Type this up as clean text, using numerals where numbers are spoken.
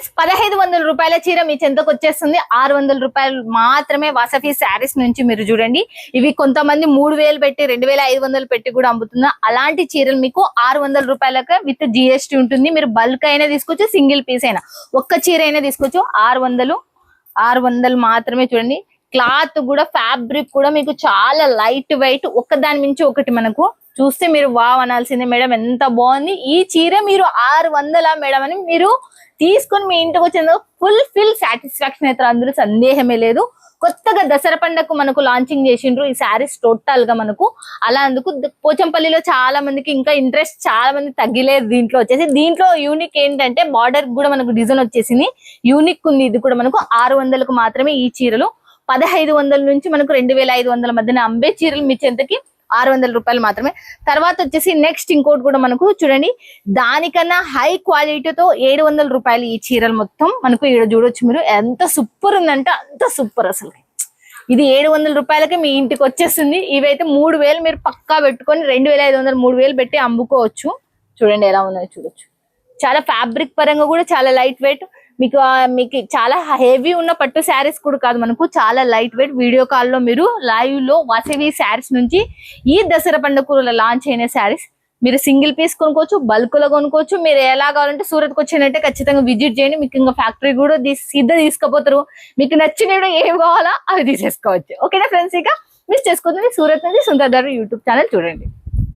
Friends 1500 రూపాయల చీర మీ చెంతకు వచ్చేస్తుంది. 600 రూపాయలు మాత్రమే వాసవి శారీస్ నుంచి. మీరు చూడండి, ఇవి కొంతమంది 3000 పెట్టి 2500 పెట్టి కూడా అమ్ముతున్నా. అలాంటి చీరలు మీకు 600 రూపాయలకే విత్ జిఎస్టీ ఉంటుంది. మీరు బల్క్ అయినా తీసుకోవచ్చు, సింగిల్ పీస్ అయినా, ఒక్క చీర అయినా తీసుకోవచ్చు. 600 మాత్రమే. చూడండి, క్లాత్ కూడా ఫ్యాబ్రిక్ కూడా మీకు చాలా లైట్ వెయిట్, ఒక్కదాని మించి ఒకటి. మనకు చూస్తే మీరు వావ్ అనాల్సిందే, మేడం ఎంత బాగుంది ఈ చీర, మీరు 600 మేడం అని మీరు తీసుకొని మీ ఇంటికి వచ్చేందుకు ఫుల్ సాటిస్ఫాక్షన్ అయితే, అందులో సందేహమే లేదు. కొత్తగా దసరా పండుగకు మనకు లాంచింగ్ చేసిండ్రు ఈ శారీస్ టోటల్ గా మనకు. అలా అందుకు పోచంపల్లిలో చాలా మందికి ఇంకా ఇంట్రెస్ట్ చాలా మంది తగ్గిలేదు దీంట్లో వచ్చేసి. దీంట్లో యూనిక్ ఏంటంటే బార్డర్ కూడా మనకు డిజైన్ వచ్చేసింది, యూనిక్ ఉంది. ఇది కూడా మనకు 600కు మాత్రమే ఈ చీరలు. 1500 నుంచి మనకు 2500 మధ్యన అమ్మే చీరలు మీ చెంతకి 600 రూపాయలు మాత్రమే. తర్వాత వచ్చేసి నెక్స్ట్ ఇంకోటి కూడా మనకు చూడండి, దానికన్నా హై క్వాలిటీతో 700 రూపాయలు ఈ చీరలు మొత్తం మనకు. ఇక్కడ చూడొచ్చు మీరు, ఎంత సూపర్ ఉందంటే అంత సూపర్ అసలు. ఇది 700 రూపాయలకి మీ ఇంటికి వచ్చేస్తుంది. ఇవైతే 3000 మీరు పక్కా పెట్టుకొని 2500 3000 పెట్టి అమ్ముకోవచ్చు. చూడండి ఎలా ఉన్నాయో చూడొచ్చు. చాలా ఫ్యాబ్రిక్ పరంగా కూడా చాలా లైట్ వెయిట్, మీకు చాలా హెవీ ఉన్న పట్టు శారీస్ కూడా కాదు మనకు, చాలా లైట్ వెయిట్. వీడియో కాల్లో మీరు లైవ్ లో వాసవి శారీస్ నుంచి ఈ దసరా పండుగ లాంచ్ అయిన శారీస్ మీరు సింగిల్ పీస్ కొనుక్కోవచ్చు, బల్క్ లో కొనుక్కోవచ్చు. మీరు ఎలా కావాలంటే సూరత్కి వచ్చినట్టే ఖచ్చితంగా విజిట్ చేయండి. మీకు ఇంకా ఫ్యాక్టరీ కూడా సిద్ధ తీసుకుపోతారు. మీకు నచ్చినవి ఏం కావాలా అవి తీసేసుకోవచ్చు. ఓకేనా ఫ్రెండ్స్, ఇక మిస్ చేసుకోవద్దు. సూరత్ నుంచి సుందర్ యూట్యూబ్ ఛానల్ చూడండి.